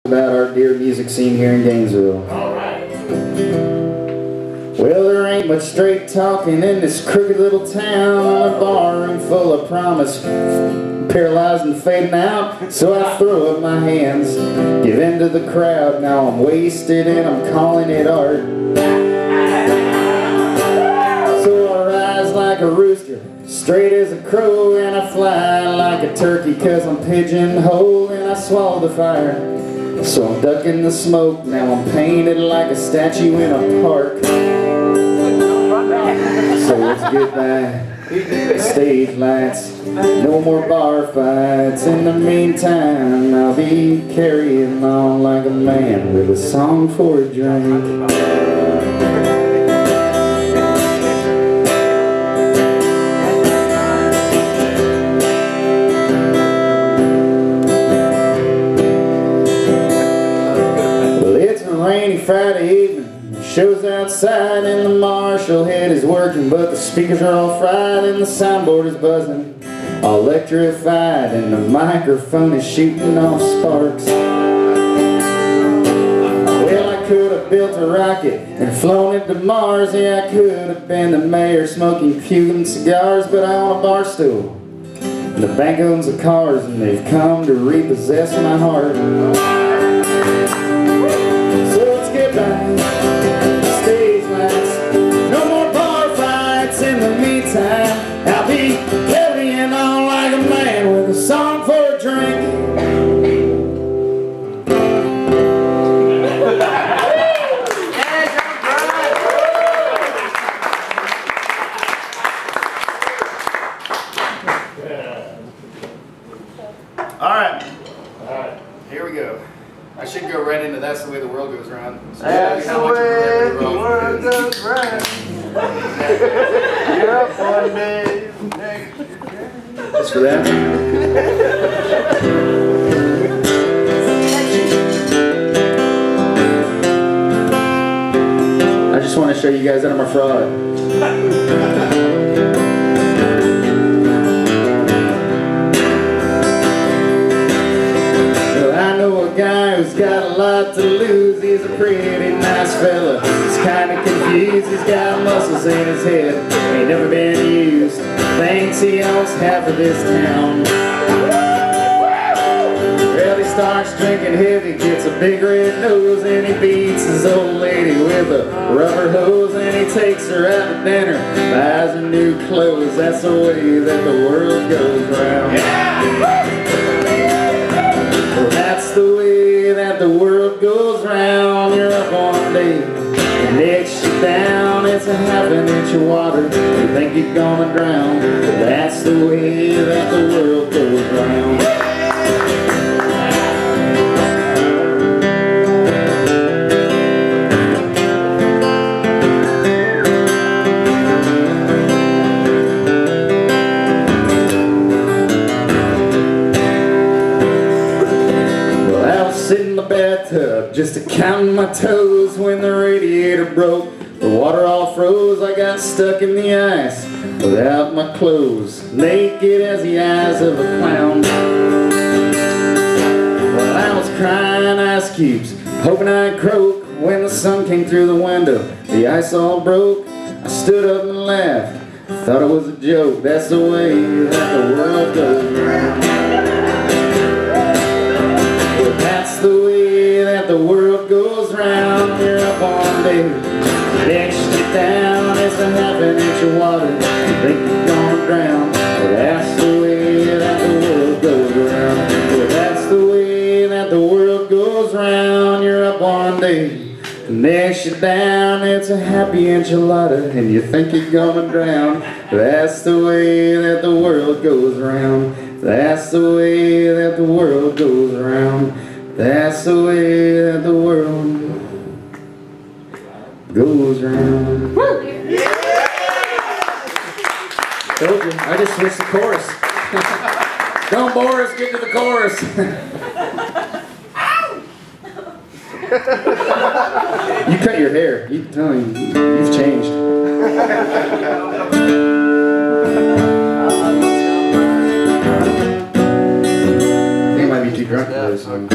about our dear music scene here in Gainesville. Well, there ain't much straight talking in this crooked little town. A barroom full of promise, paralyzed and fading out. So I throw up my hands, give in to the crowd. Now I'm wasted and I'm calling it art. So I rise like a rooster, straight as a crow, and I fly like a turkey, 'cause I'm pigeonholed and I swallow the fire. So I'm ducking the smoke, now I'm painted like a statue in a park. So it's goodbye stage lights, no more bar fights. In the meantime, I'll be carrying on like a man with a song for a drink. Rainy Friday evening, show's outside and the marshal head is working, but the speakers are all fried and the soundboard is buzzing, all electrified, and the microphone is shooting off sparks. Well, I could have built a rocket and flown it to Mars. Yeah, I could have been the mayor smoking Cuban cigars, but I own a bar stool and the bank owns the cars, and they've come to repossess my heart. Stage lights, no more bar fights. In the meantime, I'll be carrying on like a man with a song for a drink. All right, here we go. I should go right into That's the Way the World Goes Round. So that's the way the world goes round. You're up one day, next you're down. Just for that. I just want to show you guys that I'm a fraud. Who's got a lot to lose. He's a pretty nice fella. He's kinda confused. He's got muscles in his head, ain't never been used. Thinks he owns half of this town. Well, he starts drinking heavy, gets a big red nose, and he beats his old lady with a rubber hose, and he takes her out to dinner, buys her new clothes. That's the way that the world goes round. Well, that's the way that the world goes round. You're up one day, the next you're down. It's a half an inch of water, you think you're gonna drown. That's the way that the world goes round. Sitting in the bathtub, just a counting my toes, when the radiator broke, the water all froze. I got stuck in the ice without my clothes, naked as the eyes of a clown. Well, I was crying ice cubes, hoping I'd croak, when the sun came through the window, the ice all broke. I stood up and laughed, thought it was a joke. That's the way that the world goes round. That's the way that the world goes round. You're up one day, next you're down. It's a half an inch of water, you think you're gonna drown. Well, that's the way that the world goes round. Well, that's the way that the world goes round. You're up one day, next you're down. It's a happy enchilada, and you think you're gonna drown. That's the way that the world goes round. That's the way that the world goes round. That's the way that the world goes round. Woo! Yeah! Told you, I just switched the chorus. Don't bore us, get to the chorus. You cut your hair. You've changed. He might be too drunk for this one.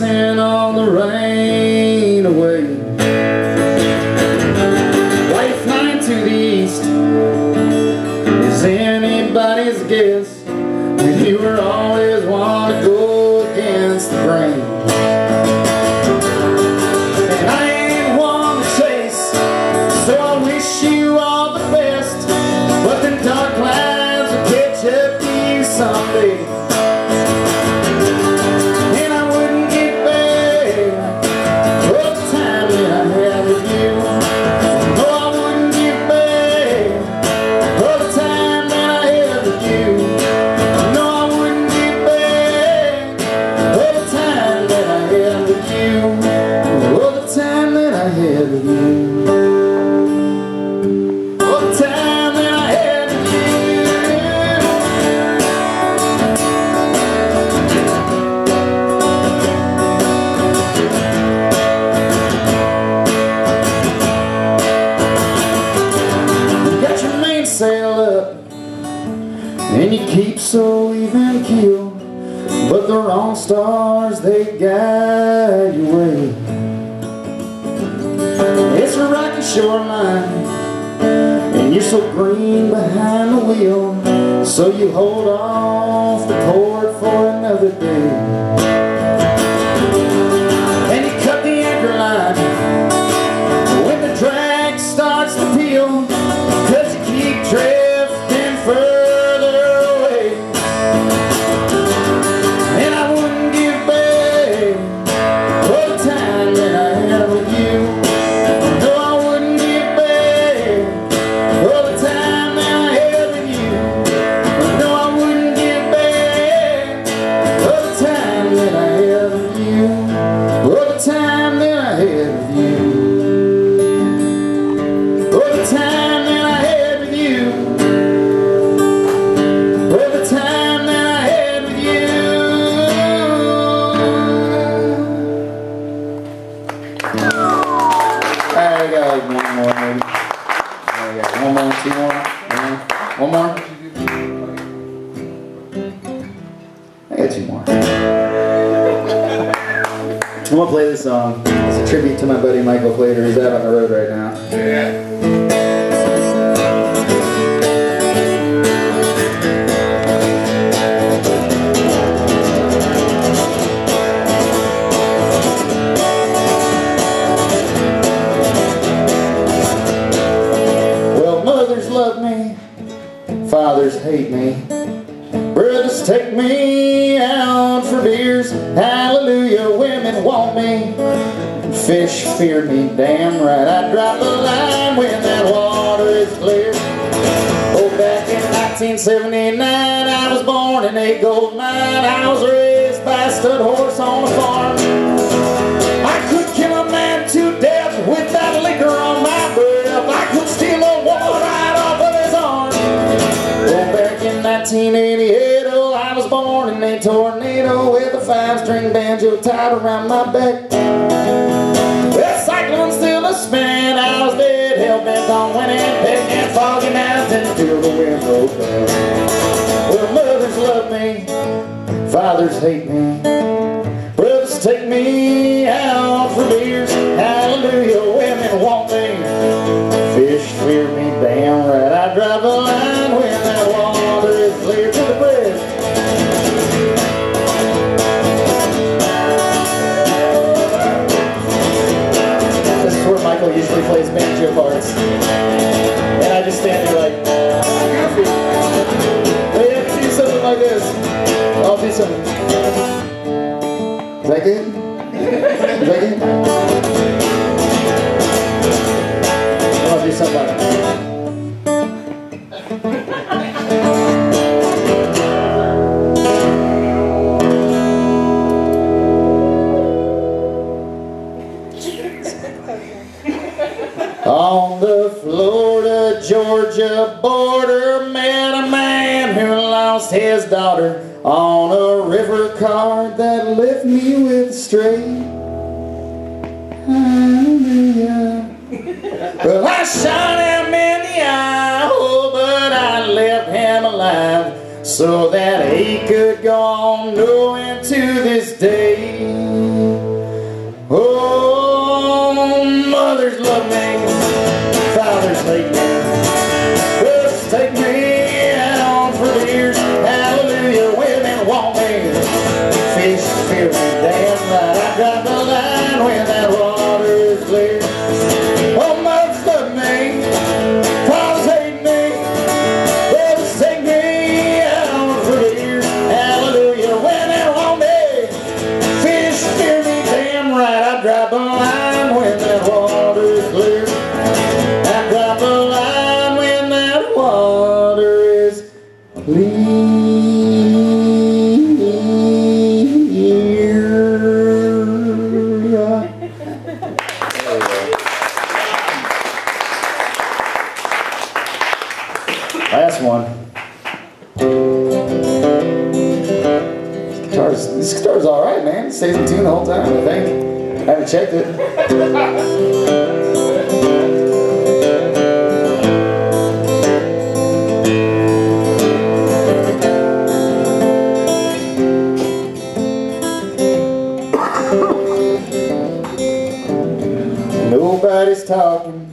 chasing all the rain away. White flying to the east is anybody's guess, when you were always one to go against the grain. And I ain't one to chase, so I wish you all the best, but them dark clouds will catch up to you someday. And I wouldn't get back for the time that I had with you. No, I wouldn't get back for the time that I had with you. No, I wouldn't get back for the time that I had with you. For the time that I had with you. Sail up and you keep so even keel, but the wrong stars, they guide your way. It's a rocky shoreline and you're so green behind the wheel, so you hold off the port for another day. And you cut the anchor line when the drag starts to peel, 'cause you keep drifting further away. And I wouldn't give back for the time that I had with you. No, I wouldn't give back for the time that I had with you. No, I wouldn't give back for the time that I had with you. For the time that I had with you. For the time that I had with you. For the time that I had with you. Alright, I got like one more maybe. There we go. One more, two more. One more. I got two more. I'm gonna play this song. It's a tribute to my buddy Michael Plater. He's out on the road right now. Yeah. Well, mothers love me, fathers hate me, brothers take me out for beers. Hallelujah, women want me, fish fear me, damn right. I drop a line when that water is clear. Oh, back in 1979, I was born in a gold mine. I was raised by a stud horse on a farm. I could kill a man to death with that liquor on my breath. I could steal a woman right off of his arm. Oh, back in 1988, oh, I was born in a tornado with a 5-string banjo tied around my back. Well, cyclone still a spinning, I was dead, hell-bent on winning, picking foggy mountains till the wind blows back. Well, mothers love me, fathers hate me, brothers take me out for beers. Hallelujah, women want me, fish fear me, damn right. I drive a line when that water is clear to the breast. This is where Michael usually plays banjo parts, and I just stand there like, goofy. But you have to do something like this. I'll do something. Is that good? Is that good? I'll do something like that. On the Florida-Georgia border, met a man who lost his daughter on a river cart that left me with a stray. Hallelujah. Well, I shot him in the eye, oh, but I left him alive so that he could go on knowing to this day love me, fathers hate me. Books take me out for beers. Hallelujah, women want me. Fish fear me, damn right. I drop the line when that water is clear. Oh, mothers love me, fathers hate me. Books take me out for beers. Hallelujah, women want me. Fish fear me, damn right. I drop a line when that water is clear. I drop a line when that water is clear. Last one. This guitar's alright, man. It stays in tune the whole time, I think. I haven't checked it. Nobody's talking.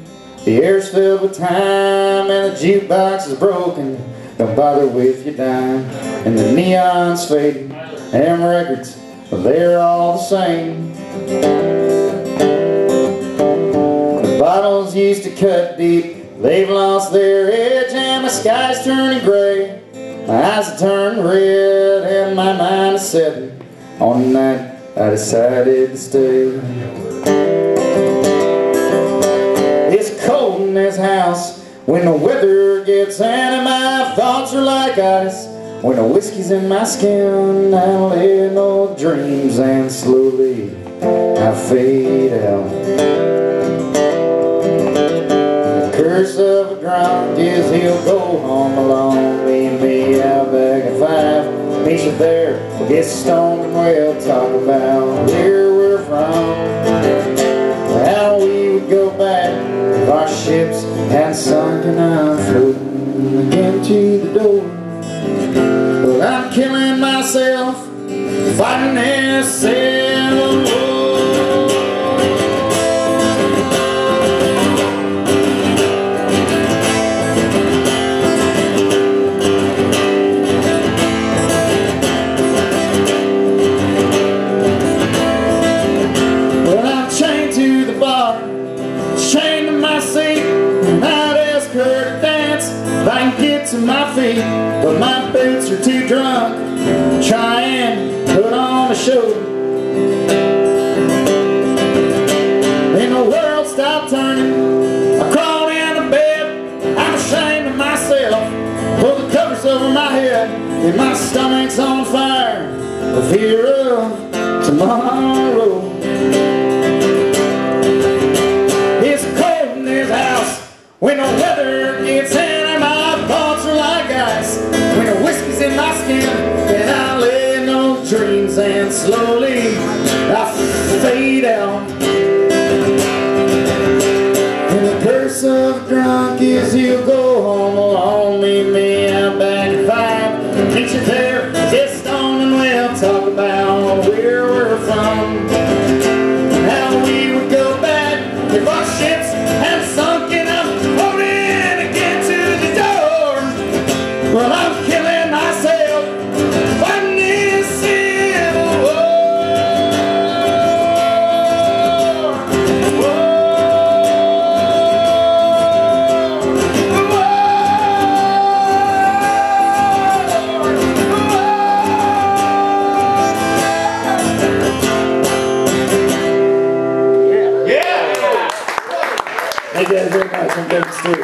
The air's filled with time, and the jukebox is broken. Don't bother with your dime. And the neon's fading, and them records, well, they're all the same. The bottles used to cut deep, they've lost their edge, and the sky's turning gray. My eyes have turned red, and my mind is setting on the night I decided to stay. It's cold in this house when the weather gets in, and my thoughts are like ice. When the whiskey's in my skin, I lay in old dreams, and slowly I fade out. The curse of a drunk is he'll go home alone. Me out back at 5. Meet you there, we'll get stoned and we'll talk about where we're from. How we would go back if our ships had sunk and I'm floating again to the door. But I'm killing myself, fighting this civil war. Well, I'm chained to the bar, chained to my seat, and I'd ask her to dance if I can get to my feet. But my boots are too drunk to try and put on a show. Then the world stopped turning, I crawled into bed. I'm ashamed of myself, pull the covers over my head, and my stomach's on fire for fear of tomorrow. It's cold in this house when the weather gets in, and my thoughts are like ice. When the whiskey's in my skin, and I lay in those dreams, and slowly I fade out. And the curse of a drunk is he'll go home alone. Meet me out back at 5. Meet you there, get stoned, and we'll talk about where we're from. How we would go back if our ships had sunk and I'm floating again to the door. Well, I'm killing myself, fighting this civil war. Thank you guys very much. I'm Devon Stuart.